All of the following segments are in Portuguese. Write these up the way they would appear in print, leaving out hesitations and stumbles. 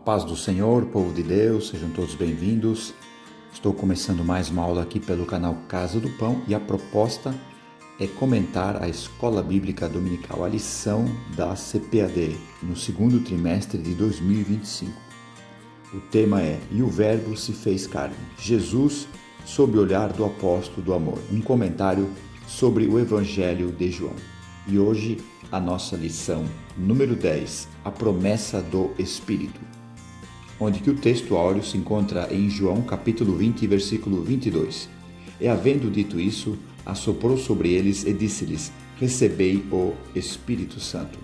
paz do Senhor, povo de Deus, sejam todos bem-vindos. Estou começando mais uma aula aqui pelo canal Casa do Pão e a proposta é comentar a Escola Bíblica Dominical, a lição da CPAD, no segundo trimestre de 2025. O tema é E o Verbo se fez carne, Jesus sob o olhar do apóstolo do amor, um comentário sobre o Evangelho de João. E hoje a nossa lição número 10, a promessa do Espírito, onde que o texto áureo se encontra em João capítulo 20, versículo 22. E havendo dito isso, assoprou sobre eles e disse-lhes, recebei o Espírito Santo.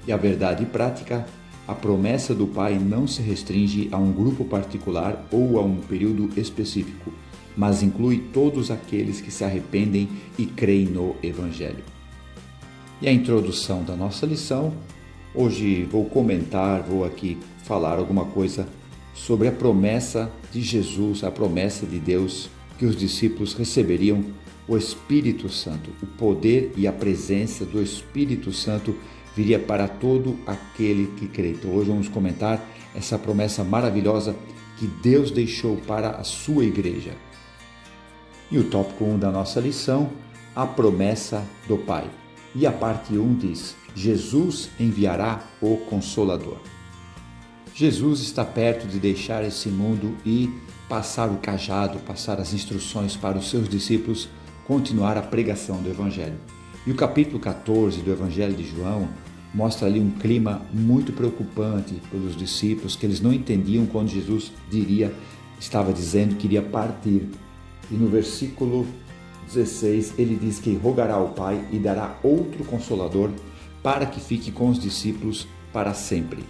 E a verdade prática, a promessa do Pai não se restringe a um grupo particular ou a um período específico, mas inclui todos aqueles que se arrependem e creem no Evangelho. E a introdução da nossa lição, hoje vou aqui falar alguma coisa sobre a promessa de Jesus, a promessa de Deus, que os discípulos receberiam o Espírito Santo. O poder e a presença do Espírito Santo viria para todo aquele que crê. Então hoje vamos comentar essa promessa maravilhosa que Deus deixou para a sua igreja. E o tópico 1 da nossa lição, a promessa do Pai. E a parte 1 diz, Jesus enviará o Consolador. Jesus está perto de deixar esse mundo e passar o cajado, passar as instruções para os seus discípulos continuar a pregação do Evangelho. E o capítulo 14 do Evangelho de João mostra ali um clima muito preocupante pelos discípulos, que eles não entendiam quando Jesus estava dizendo que iria partir. E no versículo 16, ele diz que rogará ao Pai e dará outro Consolador para que fique com os discípulos para sempre.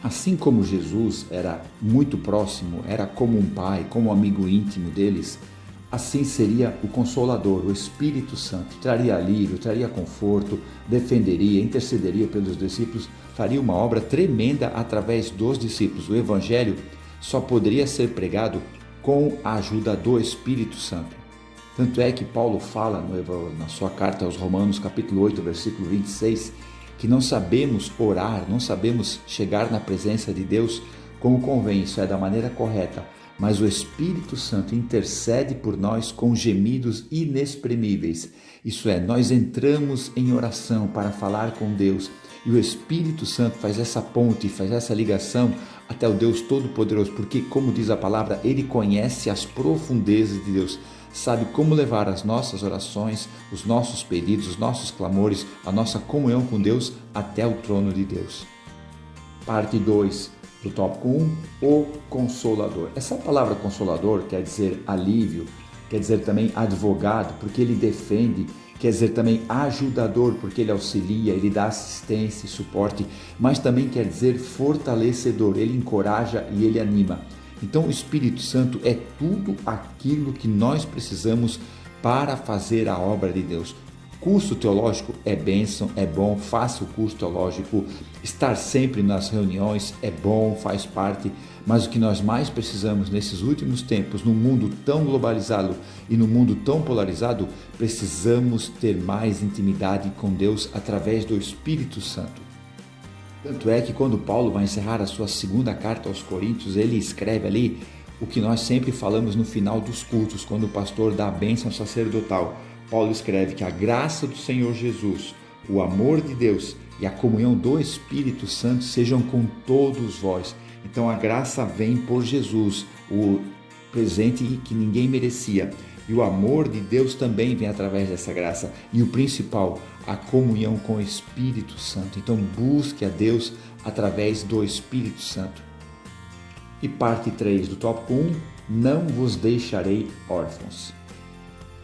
Assim como Jesus era muito próximo, era como um pai, como um amigo íntimo deles, assim seria o Consolador, o Espírito Santo. Traria alívio, traria conforto, defenderia, intercederia pelos discípulos, faria uma obra tremenda através dos discípulos. O Evangelho só poderia ser pregado com a ajuda do Espírito Santo. Tanto é que Paulo fala na sua carta aos Romanos, capítulo 8, versículo 26, que não sabemos orar, não sabemos chegar na presença de Deus como convém, isso é da maneira correta, mas o Espírito Santo intercede por nós com gemidos inexprimíveis. Isso é, nós entramos em oração para falar com Deus e o Espírito Santo faz essa ponte, faz essa ligação até o Deus Todo-Poderoso, porque, como diz a palavra, Ele conhece as profundezas de Deus, sabe como levar as nossas orações, os nossos pedidos, os nossos clamores, a nossa comunhão com Deus até o trono de Deus. Parte 2 do tópico 1, o Consolador. Essa palavra Consolador quer dizer alívio, quer dizer também advogado, porque ele defende, quer dizer também ajudador, porque ele auxilia, ele dá assistência e suporte, mas também quer dizer fortalecedor, ele encoraja e ele anima. Então o Espírito Santo é tudo aquilo que nós precisamos para fazer a obra de Deus. Curso teológico é bênção, é bom, faça o curso teológico, estar sempre nas reuniões é bom, faz parte, mas o que nós mais precisamos nesses últimos tempos, num mundo tão globalizado e num mundo tão polarizado, precisamos ter mais intimidade com Deus através do Espírito Santo. Tanto é que quando Paulo vai encerrar a sua segunda carta aos Coríntios, ele escreve ali o que nós sempre falamos no final dos cultos, quando o pastor dá a bênção sacerdotal. Paulo escreve que a graça do Senhor Jesus, o amor de Deus e a comunhão do Espírito Santo sejam com todos vós. Então a graça vem por Jesus, o presente que ninguém merecia. E o amor de Deus também vem através dessa graça. E o principal, a comunhão com o Espírito Santo. Então busque a Deus através do Espírito Santo. E parte 3 do tópico 1, não vos deixarei órfãos.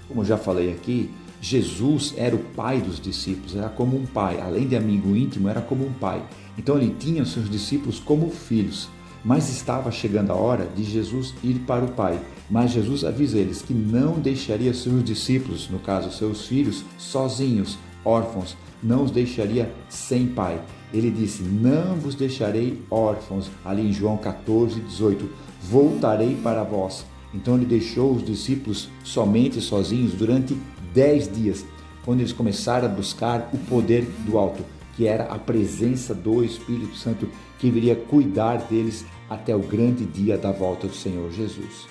Como já falei aqui, Jesus era o pai dos discípulos, era como um pai. Além de amigo íntimo, era como um pai. Então ele tinha os seus discípulos como filhos. Mas estava chegando a hora de Jesus ir para o Pai. Mas Jesus avisa eles que não deixaria seus discípulos, no caso seus filhos, sozinhos, órfãos, não os deixaria sem pai. Ele disse, não vos deixarei órfãos, ali em João 14, 18, voltarei para vós. Então ele deixou os discípulos somente sozinhos durante 10 dias, quando eles começaram a buscar o poder do alto. que era a presença do Espírito Santo que viria cuidar deles até o grande dia da volta do Senhor Jesus.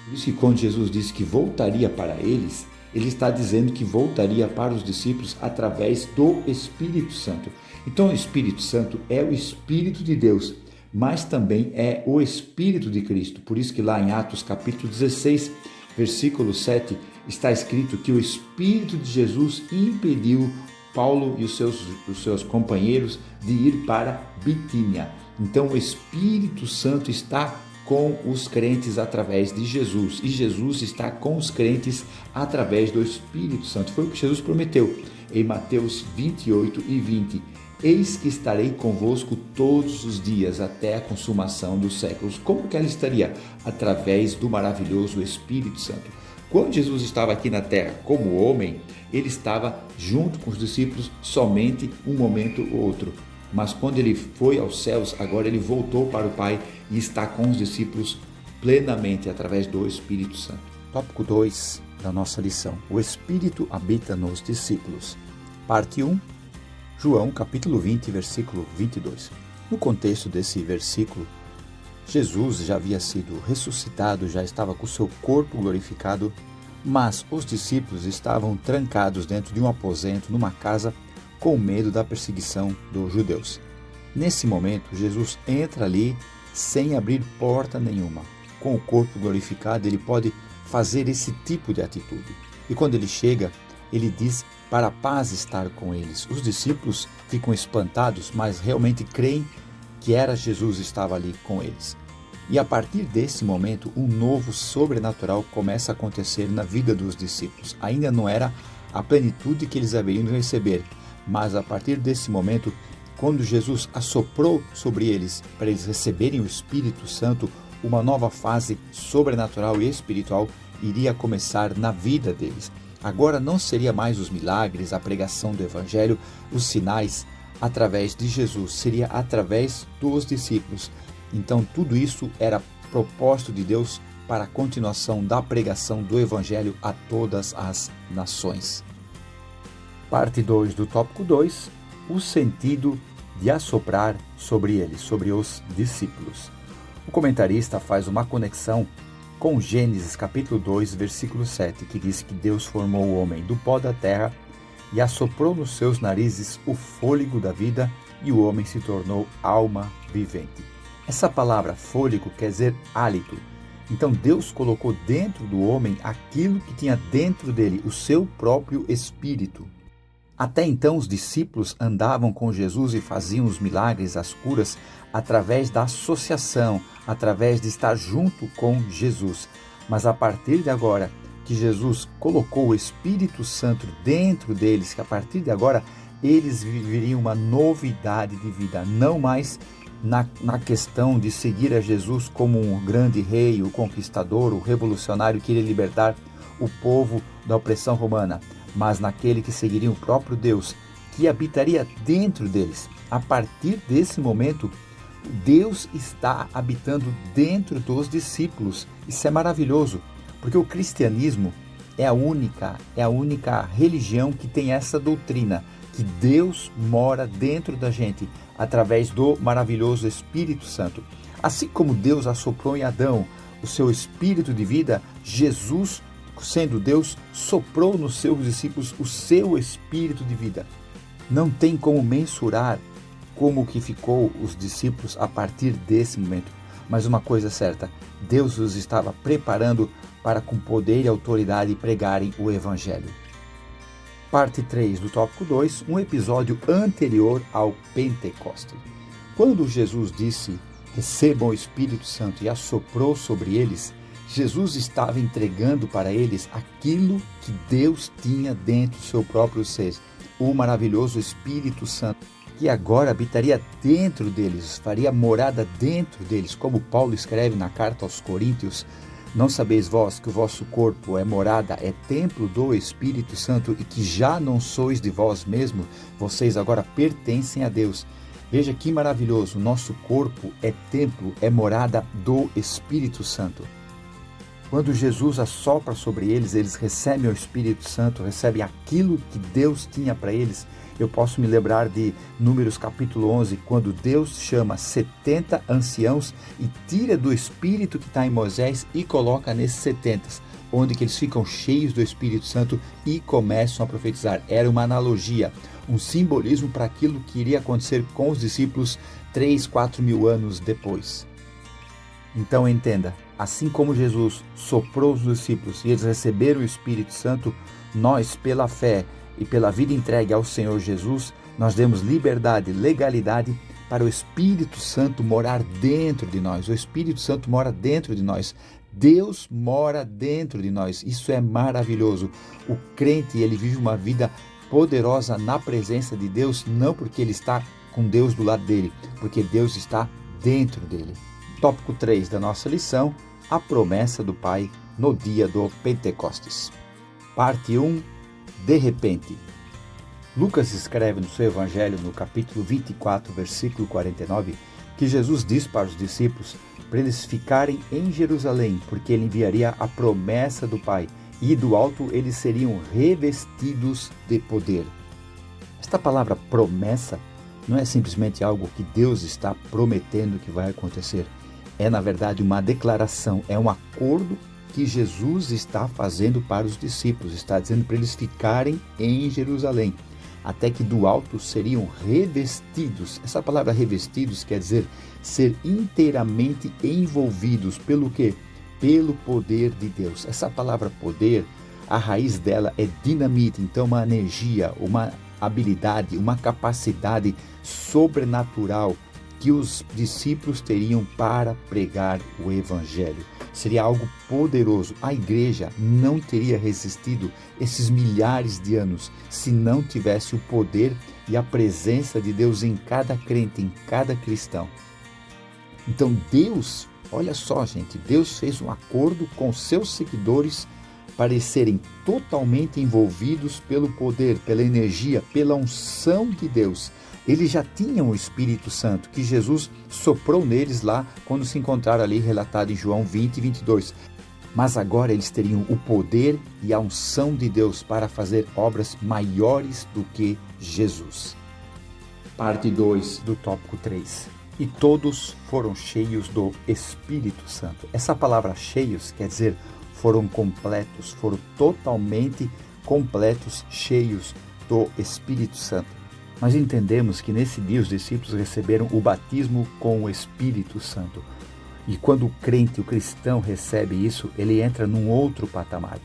Por isso que quando Jesus disse que voltaria para eles, ele está dizendo que voltaria para os discípulos através do Espírito Santo. Então o Espírito Santo é o Espírito de Deus, mas também é o Espírito de Cristo. Por isso que lá em Atos capítulo 16, versículo 7, está escrito que o Espírito de Jesus impediu Paulo e os seus companheiros de ir para Bitínia. Então o Espírito Santo está com os crentes através de Jesus, e Jesus está com os crentes através do Espírito Santo. Foi o que Jesus prometeu em Mateus 28 e 20. Eis que estarei convosco todos os dias até a consumação dos séculos. Como que ela estaria? Através do maravilhoso Espírito Santo. Quando Jesus estava aqui na terra como homem, ele estava junto com os discípulos somente um momento ou outro. Mas quando ele foi aos céus, agora ele voltou para o Pai e está com os discípulos plenamente através do Espírito Santo. Tópico 2 da nossa lição. O Espírito habita nos discípulos. Parte 1, João capítulo 20, versículo 22. No contexto desse versículo, Jesus já havia sido ressuscitado, já estava com o seu corpo glorificado, mas os discípulos estavam trancados dentro de um aposento, numa casa, com medo da perseguição dos judeus. Nesse momento, Jesus entra ali sem abrir porta nenhuma. Com o corpo glorificado, ele pode fazer esse tipo de atitude. E quando ele chega, ele diz para a paz estar com eles. Os discípulos ficam espantados, mas realmente creem que era Jesus que estava ali com eles. E a partir desse momento, um novo sobrenatural começa a acontecer na vida dos discípulos. Ainda não era a plenitude que eles haveriam de receber, mas a partir desse momento, quando Jesus assoprou sobre eles, para eles receberem o Espírito Santo, uma nova fase sobrenatural e espiritual iria começar na vida deles. Agora não seria mais os milagres, a pregação do Evangelho, os sinais através de Jesus, seria através dos discípulos. Então tudo isso era propósito de Deus para a continuação da pregação do Evangelho a todas as nações. Parte 2 do tópico 2, o sentido de assoprar sobre eles, sobre os discípulos. O comentarista faz uma conexão com Gênesis capítulo 2, versículo 7, que diz que Deus formou o homem do pó da terra e assoprou nos seus narizes o fôlego da vida e o homem se tornou alma vivente. Essa palavra fôlego quer dizer hálito. Então Deus colocou dentro do homem aquilo que tinha dentro dele, o seu próprio espírito. Até então os discípulos andavam com Jesus e faziam os milagres, as curas, através da associação, através de estar junto com Jesus. Mas a partir de agora que Jesus colocou o Espírito Santo dentro deles, que a partir de agora eles viveriam uma novidade de vida, não mais na questão de seguir a Jesus como um grande rei, o conquistador, o revolucionário que iria libertar o povo da opressão romana, mas naquele que seguiria o próprio Deus, que habitaria dentro deles. A partir desse momento, Deus está habitando dentro dos discípulos. Isso é maravilhoso, porque o cristianismo é a única religião que tem essa doutrina, que Deus mora dentro da gente, através do maravilhoso Espírito Santo. Assim como Deus assoprou em Adão o seu espírito de vida, Jesus, sendo Deus, soprou nos seus discípulos o seu espírito de vida. Não tem como mensurar como que ficou os discípulos a partir desse momento. Mas uma coisa é certa, Deus os estava preparando para com poder e autoridade pregarem o Evangelho. Parte 3 do tópico 2, um episódio anterior ao Pentecostes. Quando Jesus disse, recebam o Espírito Santo e assoprou sobre eles, Jesus estava entregando para eles aquilo que Deus tinha dentro do seu próprio ser, o maravilhoso Espírito Santo, que agora habitaria dentro deles, faria morada dentro deles, como Paulo escreve na carta aos Coríntios: não sabeis vós que o vosso corpo é morada, é templo do Espírito Santo e que já não sois de vós mesmos, vocês agora pertencem a Deus. Veja que maravilhoso, nosso corpo é templo, é morada do Espírito Santo. Quando Jesus assopra sobre eles, eles recebem o Espírito Santo, recebem aquilo que Deus tinha para eles. Eu posso me lembrar de Números capítulo 11, quando Deus chama 70 anciãos e tira do Espírito que está em Moisés e coloca nesses 70, onde que eles ficam cheios do Espírito Santo e começam a profetizar. Era uma analogia, um simbolismo para aquilo que iria acontecer com os discípulos 3, 4 mil anos depois. Então entenda, assim como Jesus soprou os discípulos e eles receberam o Espírito Santo, nós, pela fé e pela vida entregue ao Senhor Jesus, nós demos liberdade, legalidade para o Espírito Santo morar dentro de nós. O Espírito Santo mora dentro de nós. Deus mora dentro de nós. Isso é maravilhoso. O crente, ele vive uma vida poderosa na presença de Deus, não porque ele está com Deus do lado dele, porque Deus está dentro dele. Tópico 3 da nossa lição, a promessa do Pai no dia do Pentecostes. Parte 1, de repente. Lucas escreve no seu Evangelho, no capítulo 24, versículo 49, que Jesus diz para os discípulos para eles ficarem em Jerusalém, porque ele enviaria a promessa do Pai, e do alto eles seriam revestidos de poder. Esta palavra promessa não é simplesmente algo que Deus está prometendo que vai acontecer. É, na verdade, uma declaração, é um acordo que Jesus está fazendo para os discípulos. Está dizendo para eles ficarem em Jerusalém, até que do alto seriam revestidos. Essa palavra revestidos quer dizer ser inteiramente envolvidos. Pelo quê? Pelo poder de Deus. Essa palavra poder, a raiz dela é dinamite, então uma energia, uma habilidade, uma capacidade sobrenatural que os discípulos teriam para pregar o Evangelho. Seria algo poderoso. A igreja não teria resistido esses milhares de anos se não tivesse o poder e a presença de Deus em cada crente, em cada cristão. Então Deus, olha só gente, Deus fez um acordo com seus seguidores para eles serem totalmente envolvidos pelo poder, pela energia, pela unção de Deus. Eles já tinham o Espírito Santo, que Jesus soprou neles lá quando se encontraram ali, relatado em João 20 e 22. Mas agora eles teriam o poder e a unção de Deus para fazer obras maiores do que Jesus. Parte 2 do tópico 3. E todos foram cheios do Espírito Santo. Essa palavra cheios quer dizer foram completos, foram totalmente completos, cheios do Espírito Santo. Nós entendemos que nesse dia os discípulos receberam o batismo com o Espírito Santo. E quando o crente, o cristão recebe isso, ele entra num outro patamar.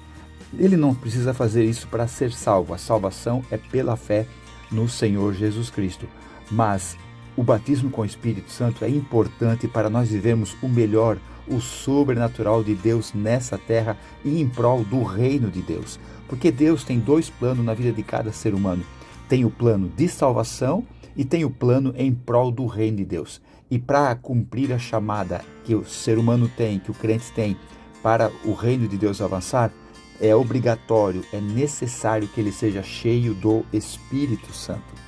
Ele não precisa fazer isso para ser salvo. A salvação é pela fé no Senhor Jesus Cristo. Mas o batismo com o Espírito Santo é importante para nós vivermos o melhor, o sobrenatural de Deus nessa terra e em prol do reino de Deus. Porque Deus tem dois planos na vida de cada ser humano. Tem o plano de salvação e tem o plano em prol do reino de Deus. E para cumprir a chamada que o ser humano tem, que o crente tem, para o reino de Deus avançar, é obrigatório, é necessário que ele seja cheio do Espírito Santo.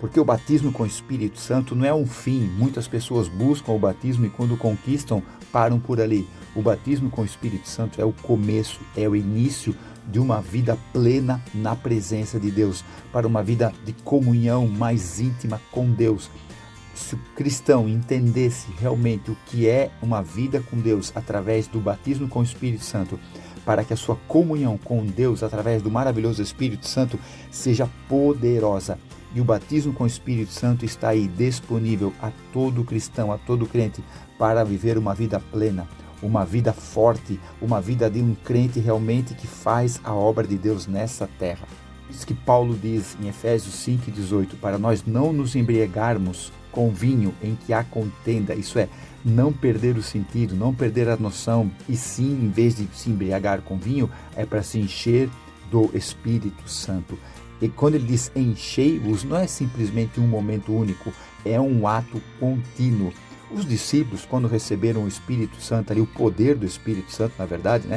Porque o batismo com o Espírito Santo não é um fim. Muitas pessoas buscam o batismo e quando conquistam, param por ali. O batismo com o Espírito Santo é o começo, é o início de uma vida plena na presença de Deus, para uma vida de comunhão mais íntima com Deus. Se o cristão entendesse realmente o que é uma vida com Deus através do batismo com o Espírito Santo, para que a sua comunhão com Deus através do maravilhoso Espírito Santo seja poderosa. E o batismo com o Espírito Santo está aí disponível a todo cristão, a todo crente, para viver uma vida plena, uma vida forte, uma vida de um crente realmente que faz a obra de Deus nessa terra. Isso que Paulo diz em Efésios 5,18, para nós não nos embriagarmos com vinho em que há contenda, isso é, não perder o sentido, não perder a noção, e sim, em vez de se embriagar com vinho, é para se encher do Espírito Santo. E quando ele diz enchei-vos, não é simplesmente um momento único, é um ato contínuo. Os discípulos, quando receberam o Espírito Santo, ali, o poder do Espírito Santo, na verdade,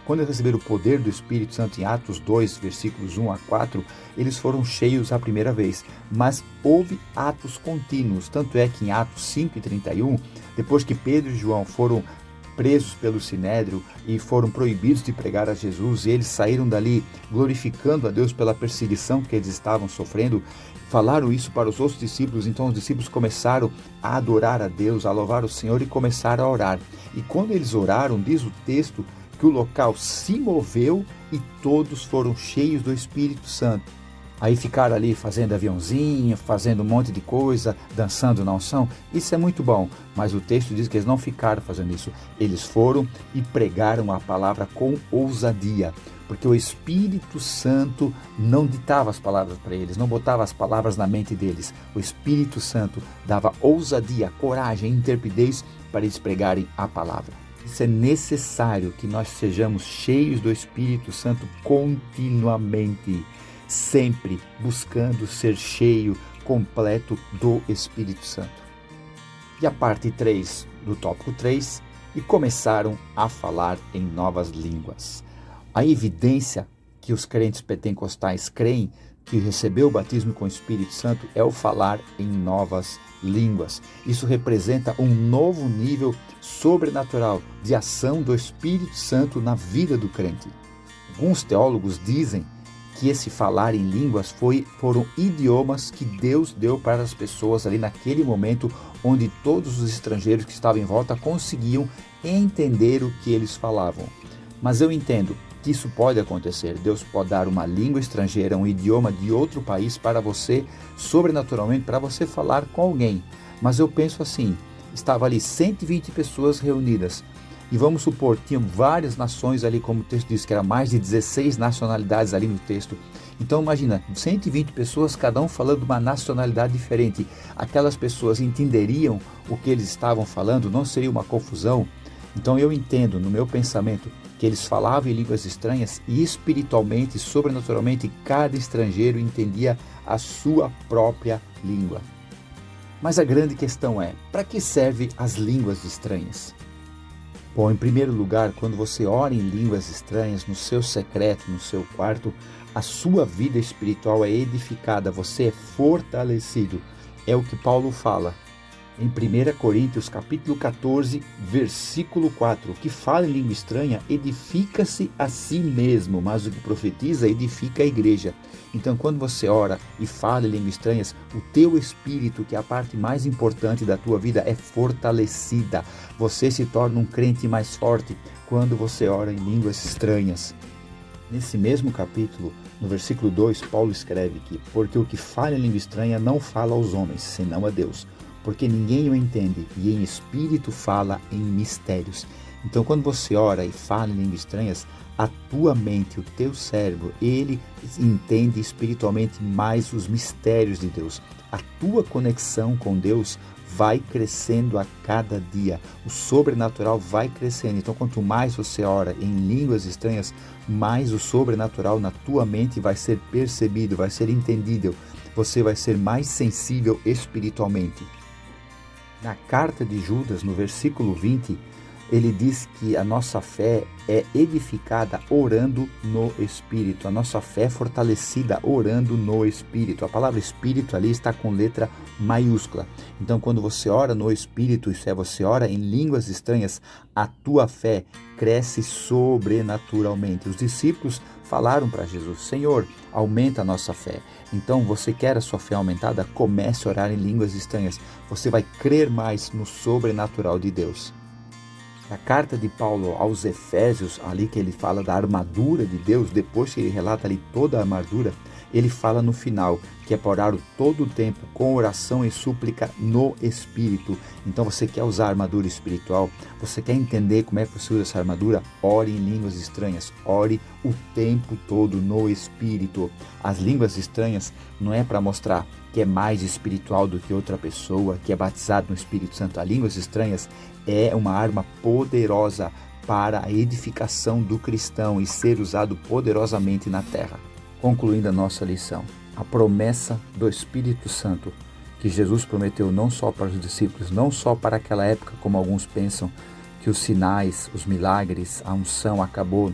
quando eles receberam o poder do Espírito Santo em Atos 2, versículos 1 a 4, eles foram cheios a primeira vez, mas houve atos contínuos, tanto é que em Atos 5 e 31, depois que Pedro e João foram presos pelo Sinédrio e foram proibidos de pregar a Jesus, e eles saíram dali glorificando a Deus pela perseguição que eles estavam sofrendo. Falaram isso para os outros discípulos, então os discípulos começaram a adorar a Deus, a louvar o Senhor e começaram a orar. E quando eles oraram, diz o texto que o local se moveu e todos foram cheios do Espírito Santo. Aí ficaram ali fazendo aviãozinho, fazendo um monte de coisa, dançando na unção. Isso é muito bom, mas o texto diz que eles não ficaram fazendo isso. Eles foram e pregaram a palavra com ousadia, porque o Espírito Santo não ditava as palavras para eles, não botava as palavras na mente deles. O Espírito Santo dava ousadia, coragem, intrepidez para eles pregarem a palavra. Isso é necessário, que nós sejamos cheios do Espírito Santo continuamente, sempre buscando ser cheio, completo do Espírito Santo. E a parte 3 do tópico 3, e começaram a falar em novas línguas. A evidência que os crentes pentecostais creem que recebeu o batismo com o Espírito Santo é o falar em novas línguas. Isso representa um novo nível sobrenatural de ação do Espírito Santo na vida do crente. Alguns teólogos dizem que esse falar em línguas foram idiomas que Deus deu para as pessoas ali naquele momento, onde todos os estrangeiros que estavam em volta conseguiam entender o que eles falavam. Mas eu entendo que isso pode acontecer. Deus pode dar uma língua estrangeira, um idioma de outro país para você, sobrenaturalmente, para você falar com alguém. Mas eu penso assim, estava ali 120 pessoas reunidas, e vamos supor, tinham várias nações ali, como o texto diz, que era mais de 16 nacionalidades ali no texto. Então imagina, 120 pessoas, cada um falando uma nacionalidade diferente. Aquelas pessoas entenderiam o que eles estavam falando? Não seria uma confusão? Então eu entendo, no meu pensamento, que eles falavam em línguas estranhas e espiritualmente, sobrenaturalmente, cada estrangeiro entendia a sua própria língua. Mas a grande questão é, para que servem as línguas estranhas? Bom, em primeiro lugar, quando você ora em línguas estranhas, no seu secreto, no seu quarto, a sua vida espiritual é edificada, você é fortalecido. É o que Paulo fala em 1 Coríntios capítulo 14, versículo 4, que fala em língua estranha, edifica-se a si mesmo, mas o que profetiza edifica a igreja. Então, quando você ora e fala em línguas estranhas, o teu espírito, que é a parte mais importante da tua vida, é fortalecida. Você se torna um crente mais forte quando você ora em línguas estranhas. Nesse mesmo capítulo, no versículo 2, Paulo escreve que, porque o que fala em língua estranha não fala aos homens, senão a Deus, porque ninguém o entende, e em espírito fala em mistérios. Então, quando você ora e fala em línguas estranhas, a tua mente, o teu cérebro, ele entende espiritualmente mais os mistérios de Deus. A tua conexão com Deus vai crescendo a cada dia. O sobrenatural vai crescendo. Então, quanto mais você ora em línguas estranhas, mais o sobrenatural na tua mente vai ser percebido, vai ser entendido. Você vai ser mais sensível espiritualmente. Na carta de Judas, no versículo 20, ele diz que a nossa fé é edificada orando no Espírito. A nossa fé é fortalecida orando no Espírito. A palavra Espírito ali está com letra maiúscula. Então, quando você ora no Espírito, isso é, você ora em línguas estranhas, a tua fé cresce sobrenaturalmente. Os discípulos falaram para Jesus, Senhor, aumenta a nossa fé. Então, você quer a sua fé aumentada? Comece a orar em línguas estranhas. Você vai crer mais no sobrenatural de Deus. Na carta de Paulo aos Efésios, ali que ele fala da armadura de Deus, depois que ele relata ali toda a armadura, ele fala no final que é para orar todo o tempo com oração e súplica no Espírito. Então você quer usar a armadura espiritual, você quer entender como é que você usa essa armadura? Ore em línguas estranhas, ore o tempo todo no Espírito. As línguas estranhas não é para mostrar que é mais espiritual do que outra pessoa, que é batizado no Espírito Santo. As línguas estranhas é uma arma poderosa para a edificação do cristão e ser usado poderosamente na terra. Concluindo a nossa lição, a promessa do Espírito Santo que Jesus prometeu não só para os discípulos, não só para aquela época, como alguns pensam, que os sinais, os milagres, a unção acabou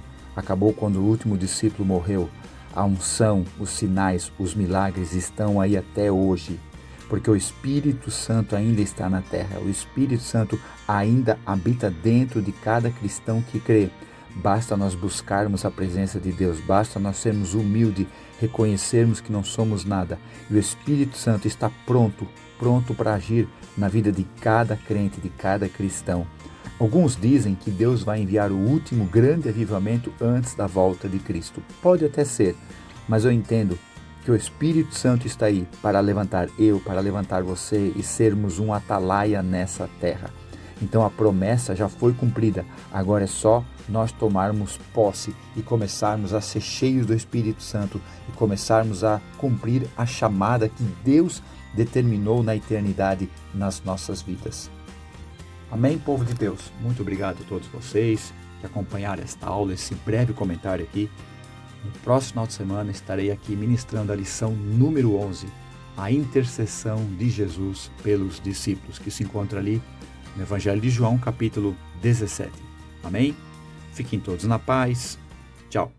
quando o último discípulo morreu. A unção, os sinais, os milagres estão aí até hoje. porque o Espírito Santo ainda está na terra. O Espírito Santo ainda habita dentro de cada cristão que crê. Basta nós buscarmos a presença de Deus, basta nós sermos humildes, reconhecermos que não somos nada. E o Espírito Santo está pronto para agir na vida de cada crente, de cada cristão. Alguns dizem que Deus vai enviar o último grande avivamento antes da volta de Cristo. Pode até ser, mas eu entendo que o Espírito Santo está aí para levantar para levantar você e sermos um atalaia nessa terra. Então a promessa já foi cumprida, agora é só nós tomarmos posse e começarmos a ser cheios do Espírito Santo e começarmos a cumprir a chamada que Deus determinou na eternidade nas nossas vidas. Amém, povo de Deus? Muito obrigado a todos vocês que acompanharam esta aula, esse breve comentário aqui. No próximo final de semana estarei aqui ministrando a lição número 11, a intercessão de Jesus pelos discípulos, que se encontra ali no Evangelho de João, capítulo 17. Amém? Fiquem todos na paz. Tchau.